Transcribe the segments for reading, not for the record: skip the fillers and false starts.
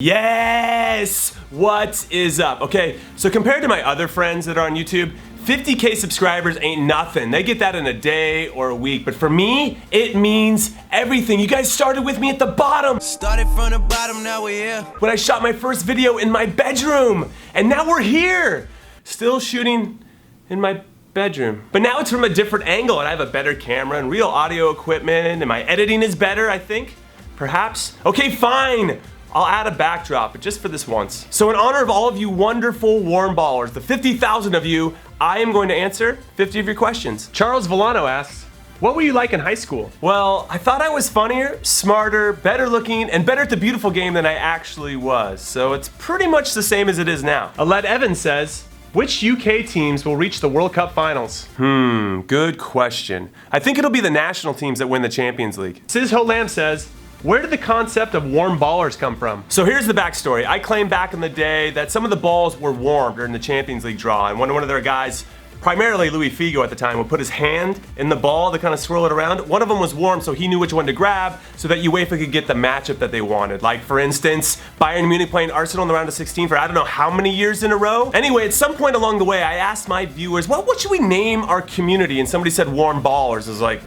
Yes! What is up? Okay, so compared to my other friends that are on YouTube, 50K subscribers ain't nothing. They get that in a day or a week. But for me, it means everything. You guys started with me at the bottom. Started from the bottom, now we're here. When I shot my first video in my bedroom. And now we're here. Still shooting in my bedroom. But now it's from a different angle and I have a better camera and real audio equipment and my editing is better, I think. Perhaps. Okay, fine. I'll add a backdrop, but just for this once. So in honor of all of you wonderful warm ballers, the 50,000 of you, I am going to answer 50 of your questions. Charles Villano asks, what were you like in high school? Well, I thought I was funnier, smarter, better looking, and better at the beautiful game than I actually was. So it's pretty much the same as it is now. Aled Evans says, which UK teams will reach the World Cup finals? Good question. I think it'll be the national teams that win the Champions League. Sizho Lamb says, where did the concept of warm ballers come from? So here's the backstory. I claimed back in the day that some of the balls were warm during the Champions League draw, and one of their guys, primarily Louis Figo at the time, would put his hand in the ball to kind of swirl it around. One of them was warm, so he knew which one to grab so that UEFA could get the matchup that they wanted. Like, for instance, Bayern Munich playing Arsenal in the round of 16 for I don't know how many years in a row. Anyway, at some point along the way, I asked my viewers, well, what should we name our community? And somebody said warm ballers. I was like,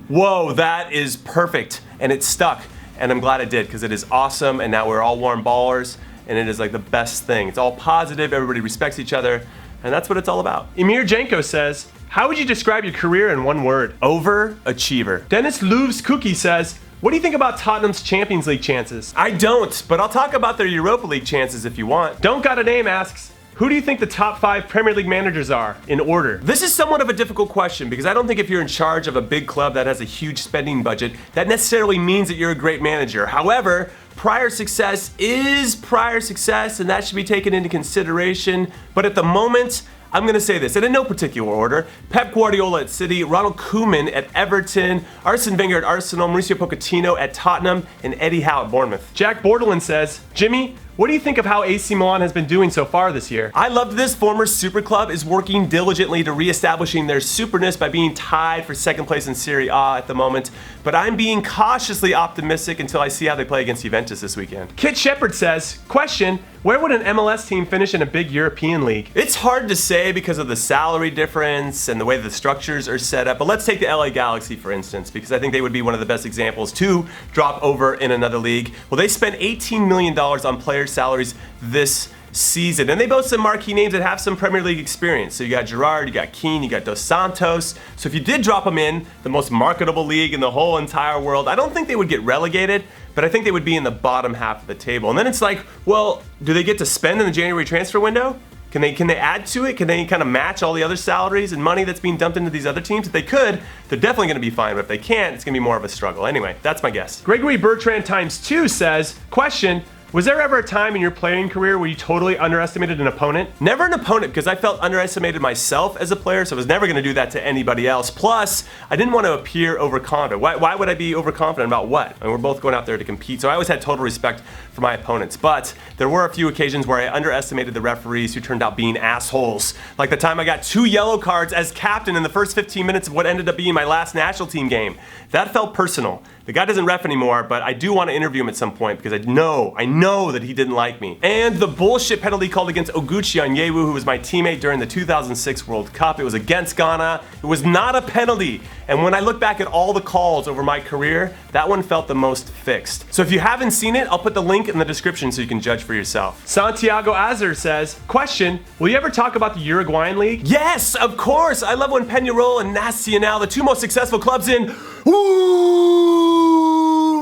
whoa, that is perfect. And it stuck. And I'm glad it did because it is awesome and now we're all warm ballers and it is like the best thing. It's all positive, everybody respects each other, and that's what it's all about. Emir Janko says, how would you describe your career in one word? Overachiever. Dennis Louv's Cookie says, what do you think about Tottenham's Champions League chances? I don't, but I'll talk about their Europa League chances if you want. Don't Got a Name asks, who do you think the top 5 Premier League managers are, in order? This is somewhat of a difficult question because I don't think if you're in charge of a big club that has a huge spending budget, that necessarily means that you're a great manager. However, prior success is prior success and that should be taken into consideration. But at the moment, I'm gonna say this, and in no particular order, Pep Guardiola at City, Ronald Koeman at Everton, Arsene Wenger at Arsenal, Mauricio Pochettino at Tottenham, and Eddie Howe at Bournemouth. Jack Bordelin says, Jimmy, what do you think of how AC Milan has been doing so far this year? I loved this. Former super club is working diligently to reestablishing their superness by being tied for second place in Serie A at the moment, but I'm being cautiously optimistic until I see how they play against Juventus this weekend. Kit Shepard says, question, where would an MLS team finish in a big European league? It's hard to say because of the salary difference and the way the structures are set up, but let's take the LA Galaxy for instance, because I think they would be one of the best examples to drop over in another league. Well, they spent $18 million on player salaries this season, and they boast some marquee names that have some Premier League experience. So you got Gerrard, you got Keane, you got Dos Santos. So if you did drop them in the most marketable league in the whole entire world, I don't think they would get relegated, but I think they would be in the bottom half of the table. And then it's like, well, do they get to spend in the January transfer window? Can they add to it? Can they kind of match all the other salaries and money that's being dumped into these other teams? If they could, they're definitely going to be fine. But if they can't, it's going to be more of a struggle. Anyway, that's my guess. Gregory Bertrand ×2 says, question, was there ever a time in your playing career where you totally underestimated an opponent? Never an opponent, because I felt underestimated myself as a player, so I was never going to do that to anybody else. Plus, I didn't want to appear overconfident. Why would I be overconfident about what? I mean, we're both going out there to compete, so I always had total respect for my opponents. But there were a few occasions where I underestimated the referees who turned out being assholes. Like the time I got 2 yellow cards as captain in the first 15 minutes of what ended up being my last national team game. That felt personal. The guy doesn't ref anymore, but I do want to interview him at some point because I know that he didn't like me. And the bullshit penalty called against Oguchi Onyewu, who was my teammate during the 2006 World Cup. It was against Ghana. It was not a penalty. And when I look back at all the calls over my career, that one felt the most fixed. So if you haven't seen it, I'll put the link in the description so you can judge for yourself. Santiago Azar says, question, will you ever talk about the Uruguayan League? Yes, of course. I love when Peñarol and Nacional, the 2 most successful clubs in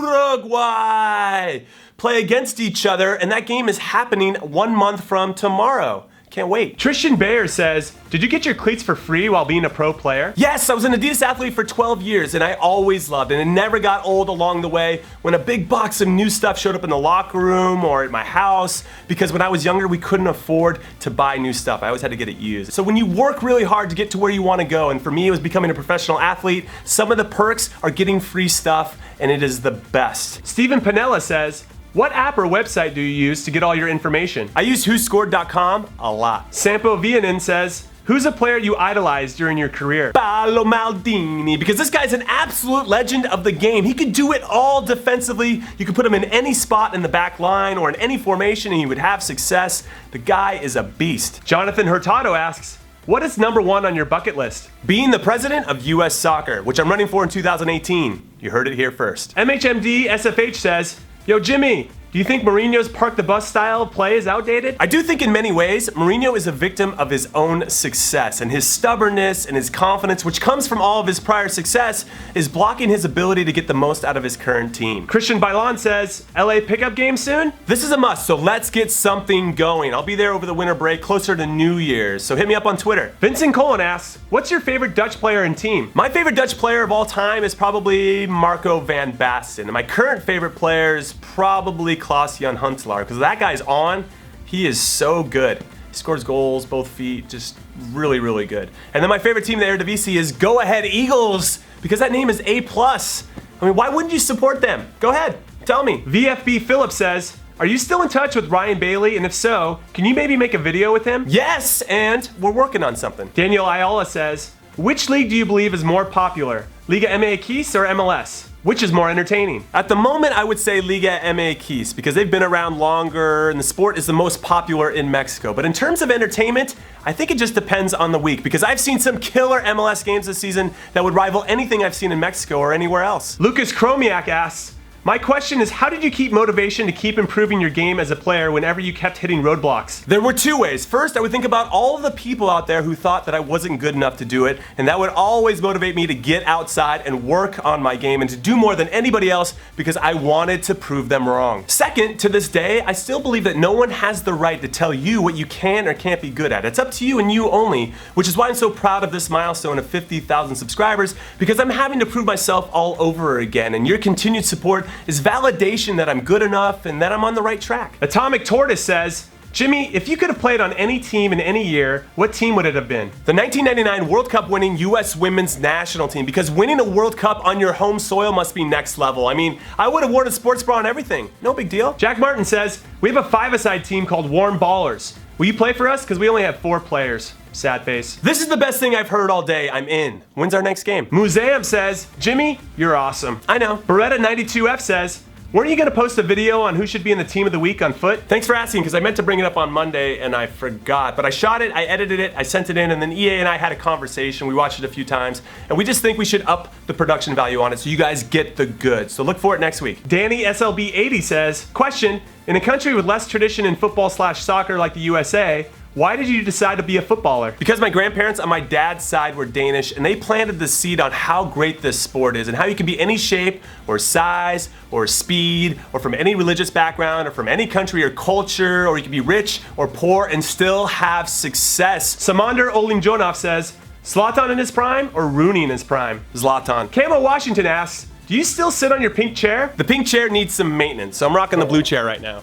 Uruguay, play against each other, and that game is happening 1 month from tomorrow. Can't wait. Tristan Bayer says, did you get your cleats for free while being a pro player? Yes, I was an Adidas athlete for 12 years and I always loved it, and it never got old along the way when a big box of new stuff showed up in the locker room or at my house, because when I was younger we couldn't afford to buy new stuff. I always had to get it used. So when you work really hard to get to where you want to go, and for me it was becoming a professional athlete, some of the perks are getting free stuff and it is the best. Stephen Panella says, what app or website do you use to get all your information? I use whoscored.com a lot. Sampo Vianen says, who's a player you idolized during your career? Paolo Maldini, because this guy's an absolute legend of the game. He could do it all defensively. You could put him in any spot in the back line or in any formation and he would have success. The guy is a beast. Jonathan Hurtado asks, what is number 1 on your bucket list? Being the president of U.S. Soccer, which I'm running for in 2018. You heard it here first. MHMD SFH says, yo Jimmy, do you think Mourinho's park the bus style of play is outdated? I do think in many ways, Mourinho is a victim of his own success, and his stubbornness and his confidence, which comes from all of his prior success, is blocking his ability to get the most out of his current team. Christian Bailan says, LA pickup game soon? This is a must, so let's get something going. I'll be there over the winter break, closer to New Year's, so hit me up on Twitter. Vincent Colin asks, what's your favorite Dutch player and team? My favorite Dutch player of all time is probably Marco van Basten, and my current favorite player is probably Klaas-Jan Huntelaar, because that guy's on, he is so good. He scores goals, both feet, just really, really good. And then my favorite team in the Eredivisie is Go Ahead Eagles, because that name is A+. I mean, why wouldn't you support them? Go ahead, tell me. VFB Phillips says, are you still in touch with Ryan Bailey? And if so, can you maybe make a video with him? Yes, and we're working on something. Daniel Ayala says, which league do you believe is more popular? Liga MX or MLS? Which is more entertaining? At the moment, I would say Liga MX because they've been around longer and the sport is the most popular in Mexico. But in terms of entertainment, I think it just depends on the week because I've seen some killer MLS games this season that would rival anything I've seen in Mexico or anywhere else. Lucas Chromiak asks, my question is, how did you keep motivation to keep improving your game as a player whenever you kept hitting roadblocks? There were two ways. First, I would think about all of the people out there who thought that I wasn't good enough to do it, and that would always motivate me to get outside and work on my game and to do more than anybody else because I wanted to prove them wrong. Second, to this day, I still believe that no one has the right to tell you what you can or can't be good at. It's up to you and you only, which is why I'm so proud of this milestone of 50,000 subscribers because I'm having to prove myself all over again, and your continued support is validation that I'm good enough and that I'm on the right track. Atomic Tortoise says, Jimmy, if you could have played on any team in any year, what team would it have been? The 1999 World Cup winning U.S. women's national team, because winning a World Cup on your home soil must be next level. I mean, I would have worn a sports bra and everything. No big deal. Jack Martin says, we have a five-a-side team called Warm Ballers. Will you play for us? Because we only have 4 players. Sad face. This is the best thing I've heard all day. I'm in. When's our next game? Museum says, Jimmy, you're awesome. I know. Beretta92F says, weren't you gonna post a video on who should be in the team of the week on foot? Thanks for asking, because I meant to bring it up on Monday and I forgot. But I shot it, I edited it, I sent it in, and then EA and I had a conversation. We watched it a few times, and we just think we should up the production value on it so you guys get the goods. So look for it next week. Danny SLB80 says, question, in a country with less tradition in football/soccer like the USA, why did you decide to be a footballer? Because my grandparents on my dad's side were Danish, and they planted the seed on how great this sport is and how you can be any shape or size or speed or from any religious background or from any country or culture, or you can be rich or poor and still have success. Samander Olimjonov says, Zlatan in his prime or Rooney in his prime? Zlatan. Camo Washington asks, do you still sit on your pink chair? The pink chair needs some maintenance, so I'm rocking the blue chair right now.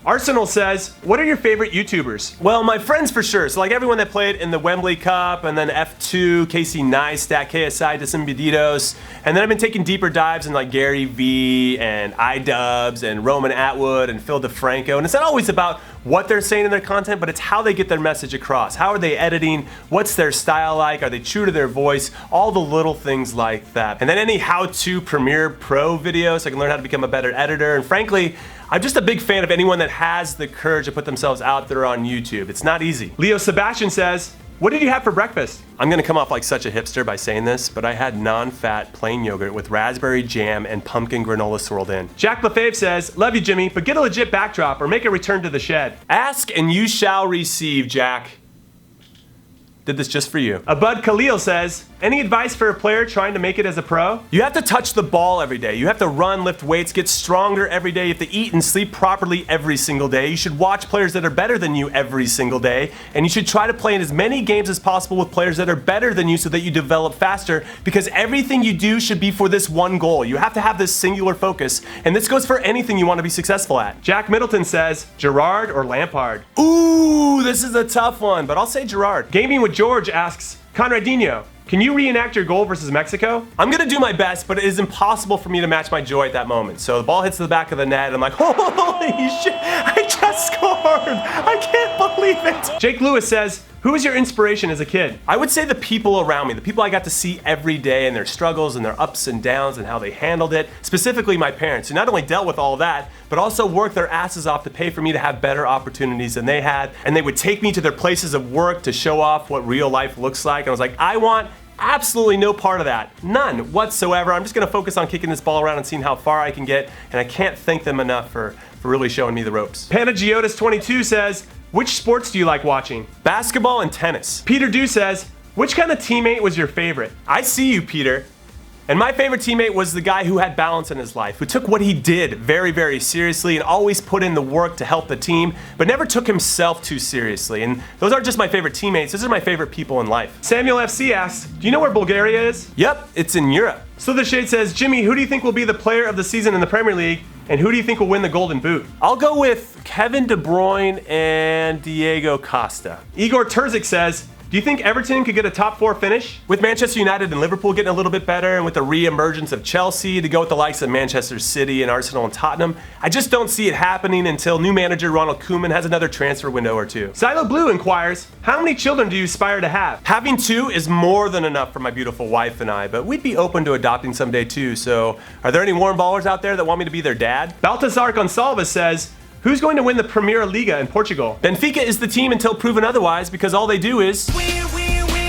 Arsenal says, what are your favorite YouTubers? Well, my friends for sure. So like everyone that played in the Wembley Cup and then F2, Casey Neistat, KSI, Desimbedidos. And then I've been taking deeper dives in like Gary Vee and iDubbbz and Roman Atwood and Phil DeFranco. And it's not always about what they're saying in their content, but it's how they get their message across. How are they editing? What's their style like? Are they true to their voice? All the little things like that. And then any how-to Premiere Pro videos so I can learn how to become a better editor. And frankly, I'm just a big fan of anyone that has the courage to put themselves out there on YouTube. It's not easy. Leo Sebastian says, what did you have for breakfast? I'm gonna come off like such a hipster by saying this, but I had non-fat plain yogurt with raspberry jam and pumpkin granola swirled in. Jack Lefebvre says, love you Jimmy, but get a legit backdrop or make a return to the shed. Ask and you shall receive, Jack. Did this just for you. Abud Khalil says, any advice for a player trying to make it as a pro? You have to touch the ball every day. You have to run, lift weights, get stronger every day. You have to eat and sleep properly every single day. You should watch players that are better than you every single day. And you should try to play in as many games as possible with players that are better than you so that you develop faster, because everything you do should be for this one goal. You have to have this singular focus. And this goes for anything you want to be successful at. Jack Middleton says, Gerrard or Lampard? Ooh, this is a tough one, but I'll say Gerrard. Gaming with George asks, Conradinho, can you reenact your goal versus Mexico? I'm gonna do my best, but it is impossible for me to match my joy at that moment. So the ball hits the back of the net, and I'm like, holy shit, I just scored! I can't believe believe it. Jake Lewis says, who was your inspiration as a kid? I would say the people around me, the people I got to see every day and their struggles and their ups and downs and how they handled it. Specifically my parents, who not only dealt with all of that, but also worked their asses off to pay for me to have better opportunities than they had. And they would take me to their places of work to show off what real life looks like. And I was like, I want absolutely no part of that. None whatsoever. I'm just gonna focus on kicking this ball around and seeing how far I can get. And I can't thank them enough for really showing me the ropes. Panagiotis22 says, which sports do you like watching? Basketball and tennis. Peter Dew says, which kind of teammate was your favorite? I see you, Peter. And my favorite teammate was the guy who had balance in his life, who took what he did very, very seriously and always put in the work to help the team, but never took himself too seriously. And those aren't just my favorite teammates, those are my favorite people in life. Samuel FC asks, do you know where Bulgaria is? Yep, it's in Europe. Slither Shade says, Jimmy, who do you think will be the player of the season in the Premier League? And who do you think will win the Golden Boot? I'll go with Kevin De Bruyne and Diego Costa. Igor Terzic says, do you think Everton could get a top 4 finish? With Manchester United and Liverpool getting a little bit better, and with the re-emergence of Chelsea to go with the likes of Manchester City and Arsenal and Tottenham, I just don't see it happening until new manager Ronald Koeman has another transfer window or two. Silo Blue inquires, how many children do you aspire to have? Having 2 is more than enough for my beautiful wife and I, but we'd be open to adopting someday too. So are there any warm ballers out there that want me to be their dad? Baltasar Gonçalves says, who's going to win the Primeira Liga in Portugal? Benfica is the team until proven otherwise, because all they do is...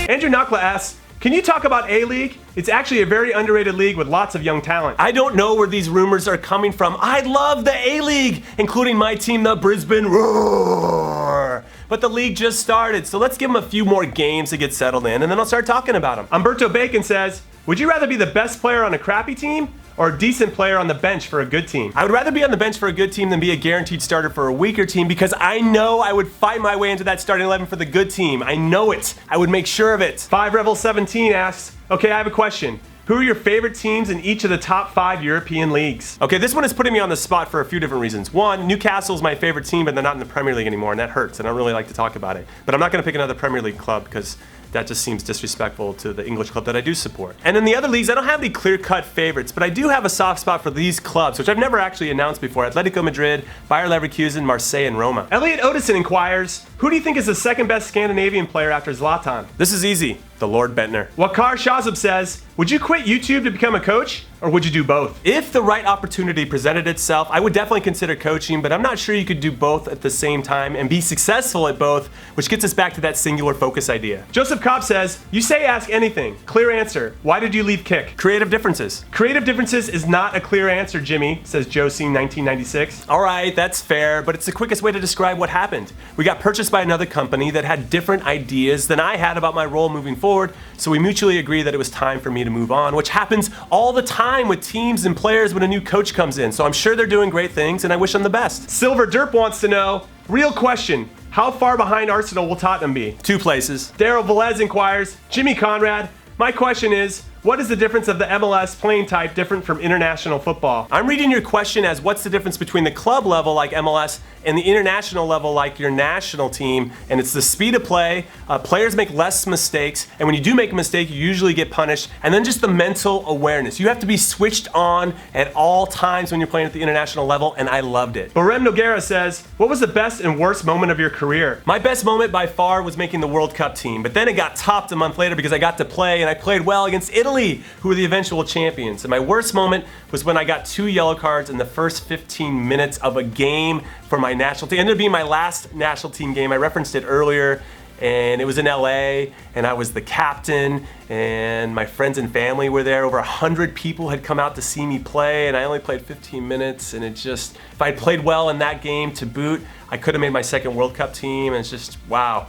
Andrew Nakla asks, can you talk about A-League? It's actually a very underrated league with lots of young talent. I don't know where these rumors are coming from. I love the A-League, including my team, the Brisbane Roar. But the league just started, so let's give them a few more games to get settled in, and then I'll start talking about them. Umberto Bacon says, would you rather be the best player on a crappy team or a decent player on the bench for a good team? I would rather be on the bench for a good team than be a guaranteed starter for a weaker team, because I know I would fight my way into that starting 11 for the good team. I know it. I would make sure of it. 5Rebel17 asks, okay, I have a question. Who are your favorite teams in each of the top 5 European leagues? Okay, this one is putting me on the spot for a few different reasons. One, Newcastle's my favorite team, but they're not in the Premier League anymore, and that hurts, and I don't really like to talk about it. But I'm not going to pick another Premier League club, because that just seems disrespectful to the English club that I do support. And in the other leagues, I don't have any clear-cut favorites, but I do have a soft spot for these clubs, which I've never actually announced before. Atletico Madrid, Bayer Leverkusen, Marseille, and Roma. Elliot Odison inquires, who do you think is the second best Scandinavian player after Zlatan? This is easy. The Lord Bentner. Wakar Shazub says, would you quit YouTube to become a coach, or would you do both? If the right opportunity presented itself, I would definitely consider coaching, but I'm not sure you could do both at the same time and be successful at both, which gets us back to that singular focus idea. Joseph Cobb says, you say ask anything. Clear answer. Why did you leave Kick? Creative differences. Creative differences is not a clear answer, Jimmy, says Josie 1996. All right, that's fair, but it's the quickest way to describe what happened. We got purchased by another company that had different ideas than I had about my role moving forward, so we mutually agreed that it was time for me to move on, which happens all the time with teams and players when a new coach comes in. So I'm sure they're doing great things, and I wish them the best. Silver Derp wants to know, real question, how far behind Arsenal will Tottenham be? 2 places. Daryl Velez inquires, Jimmy Conrad, my question is, what is the difference of the MLS playing type different from international football? I'm reading your question as what's the difference between the club level like MLS and the international level like your national team, and it's the speed of play. Players make less mistakes, and when you do make a mistake, you usually get punished, and then just the mental awareness. You have to be switched on at all times when you're playing at the international level, and I loved it. Barem Noguera says, what was the best and worst moment of your career? My best moment by far was making the World Cup team, but then it got topped a month later because I got to play, and I played well against Italy, who were the eventual champions. And my worst moment was when I got 2 yellow cards in the first 15 minutes of a game for my national team. It ended up being my last national team game. I referenced it earlier, and it was in LA, and I was the captain, and my friends and family were there. Over 100 people had come out to see me play, and I only played 15 minutes, and it just, if I played well in that game to boot, I could have made my second World Cup team, and it's just, wow.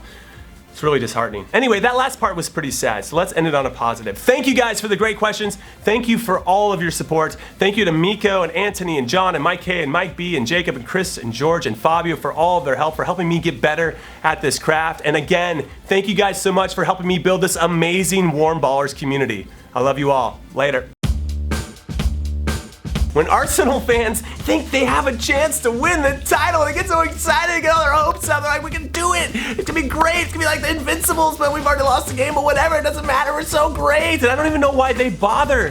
It's really disheartening. Anyway, that last part was pretty sad, so let's end it on a positive. Thank you guys for the great questions. Thank you for all of your support. Thank you to Mikko and Anthony and John and Mike K and Mike B and Jacob and Chris and George and Fabio for all of their help, for helping me get better at this craft. And again, thank you guys so much for helping me build this amazing Warm Ballers community. I love you all. Later. When Arsenal fans think they have a chance to win the title, they get so excited and get all their hopes up. They're like, we can do it. It's gonna be great. It's gonna be like the Invincibles, but we've already lost the game, but whatever. It doesn't matter. We're so great. And I don't even know why they bother.